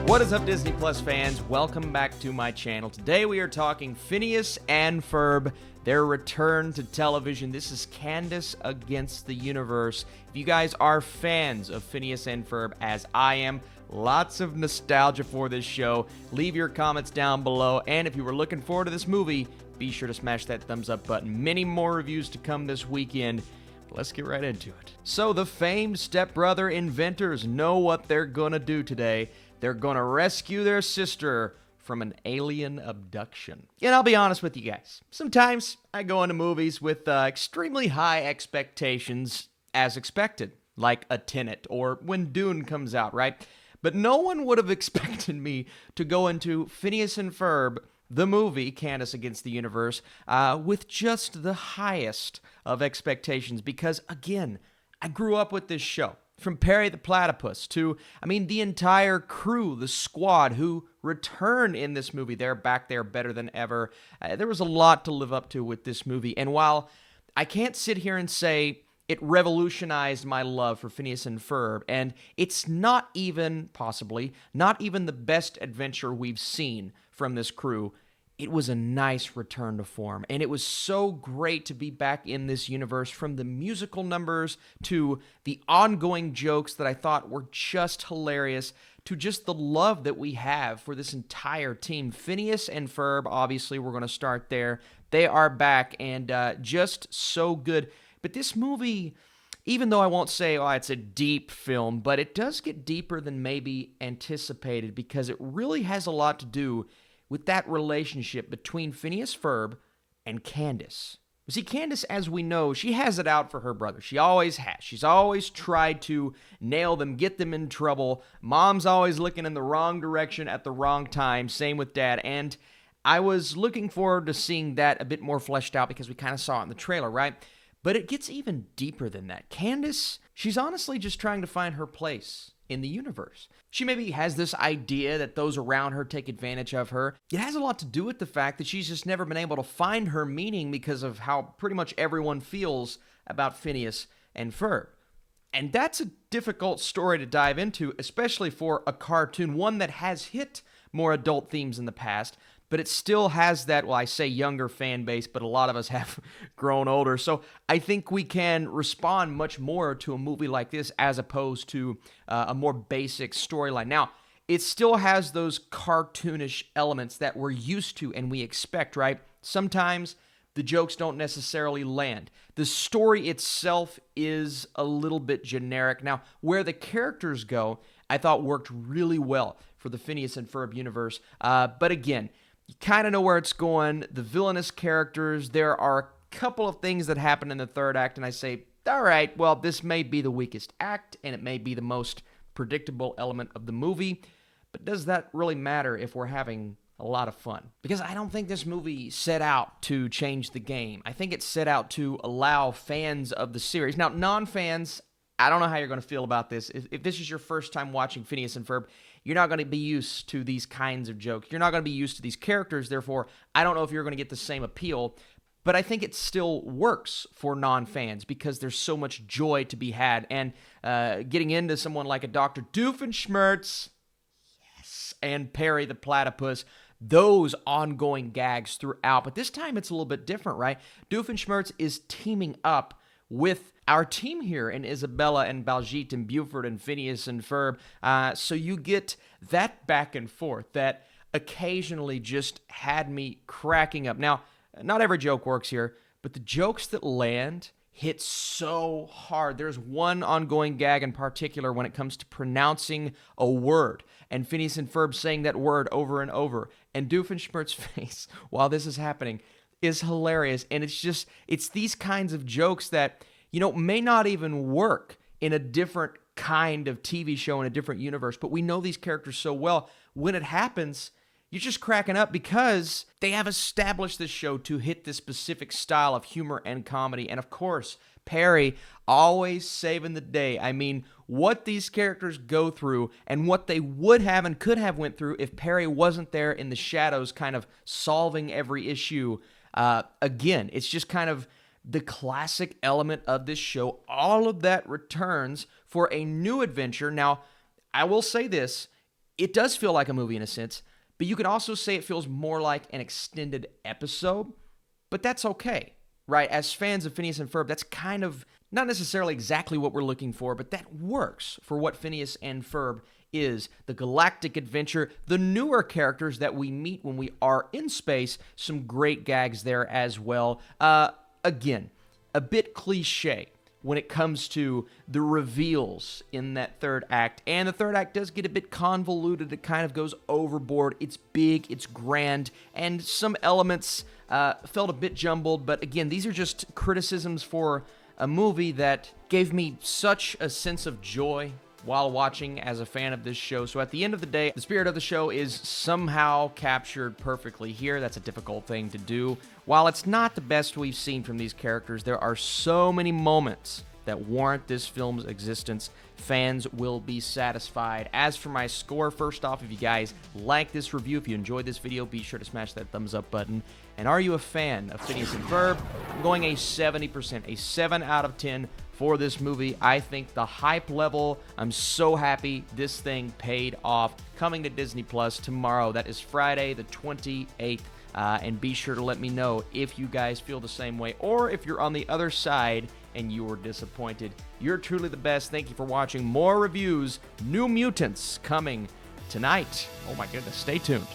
What is up, Disney Plus fans? Welcome back to my channel. Today we are talking Phineas and Ferb, their return to television. This is Candace Against the Universe. If you guys are fans of Phineas and Ferb, as I am, lots of nostalgia for this show. Leave your comments down below, and if you were looking forward to this movie, be sure to smash that thumbs up button. Many more reviews to come this weekend. Let's get right into it. So the famed stepbrother inventors know what they're gonna do today. They're gonna rescue their sister from an alien abduction. And I'll be honest with you guys, sometimes I go into movies with extremely high expectations, as expected, like a Tenet or when Dune comes out, right? But no one would have expected me to go into Phineas and Ferb, the movie, Candace Against the Universe, with just the highest of expectations because, again, I grew up with this show. From Perry the Platypus to, the entire crew, the squad who return in this movie. They're back there better than ever. There was a lot to live up to with this movie. And while I can't sit here and say it revolutionized my love for Phineas and Ferb, and it's not even, possibly, not even the best adventure we've seen from this crew, it was a nice return to form, and it was so great to be back in this universe, from the musical numbers to the ongoing jokes that I thought were just hilarious to just the love that we have for this entire team. Phineas and Ferb, obviously, we're going to start there. They are back, and just so good. But this movie, even though I won't say, it's a deep film, but it does get deeper than maybe anticipated because it really has a lot to do with that relationship between Phineas Ferb and Candace. You see, Candace, as we know, she has it out for her brother. She always has. She's always tried to nail them, get them in trouble. Mom's always looking in the wrong direction at the wrong time. Same with Dad. And I was looking forward to seeing that a bit more fleshed out because we kind of saw it in the trailer, right? But it gets even deeper than that. Candace, she's honestly just trying to find her place in the universe. She maybe has this idea that those around her take advantage of her. It has a lot to do with the fact that she's just never been able to find her meaning because of how pretty much everyone feels about Phineas and Ferb. And that's a difficult story to dive into, especially for a cartoon, one that has hit more adult themes in the past, but it still has that, I say younger fan base, but a lot of us have grown older. So I think we can respond much more to a movie like this as opposed to a more basic storyline. Now, it still has those cartoonish elements that we're used to and we expect, right? Sometimes the jokes don't necessarily land. The story itself is a little bit generic. Now, where the characters go, I thought worked really well for the Phineas and Ferb universe. But again, you kind of know where it's going. The villainous characters, there are a couple of things that happen in the third act, and I say, all right, well, this may be the weakest act, and it may be the most predictable element of the movie, but does that really matter if we're having a lot of fun? Because I don't think this movie set out to change the game. I think it set out to allow fans of the series. Now, non-fans, I don't know how you're going to feel about this. If this is your first time watching Phineas and Ferb, you're not going to be used to these kinds of jokes. You're not going to be used to these characters. Therefore, I don't know if you're going to get the same appeal. But I think it still works for non-fans because there's so much joy to be had. And getting into someone like a Dr. Doofenshmirtz, yes, and Perry the Platypus, those ongoing gags throughout. But this time it's a little bit different, right? Doofenshmirtz is teaming up with our team here in Isabella and Baljeet and Buford and Phineas and Ferb. So you get that back and forth that occasionally just had me cracking up. Now, not every joke works here, but the jokes that land hit so hard. There's one ongoing gag in particular when it comes to pronouncing a word, and Phineas and Ferb saying that word over and over. And Doofenshmirtz's face while this is happening is hilarious. And it's these kinds of jokes that, may not even work in a different kind of TV show in a different universe, but we know these characters so well. When it happens, you're just cracking up because they have established this show to hit this specific style of humor and comedy. And of course, Perry always saving the day. What these characters go through and what they would have and could have went through if Perry wasn't there in the shadows kind of solving every issue. Again, it's just kind of the classic element of this show. All of that returns for a new adventure. Now, I will say this. It does feel like a movie in a sense, but you could also say it feels more like an extended episode, but that's okay, right? As fans of Phineas and Ferb, that's kind of not necessarily exactly what we're looking for, but that works for what Phineas and Ferb is. The galactic adventure, the newer characters that we meet when we are in space, some great gags there as well. Again, a bit cliche when it comes to the reveals in that third act. And the third act does get a bit convoluted. It kind of goes overboard. It's big, it's grand, and some elements felt a bit jumbled. But again, these are just criticisms for a movie that gave me such a sense of joy while watching as a fan of this show. So at the end of the day, the spirit of the show is somehow captured perfectly here. That's a difficult thing to do. While it's not the best we've seen from these characters, there are so many moments that warrant this film's existence. Fans will be satisfied. As for my score, first off, if you guys like this review, if you enjoyed this video, be sure to smash that thumbs up button. And are you a fan of Phineas and Ferb? I'm going a 70%, a 7 out of 10 for this movie. I think the hype level, I'm so happy this thing paid off. Coming to Disney Plus tomorrow. That is Friday the 28th. And be sure to let me know if you guys feel the same way, or if you're on the other side and you were disappointed. You're truly the best. Thank you for watching. More reviews, New Mutants coming tonight. Oh my goodness, stay tuned.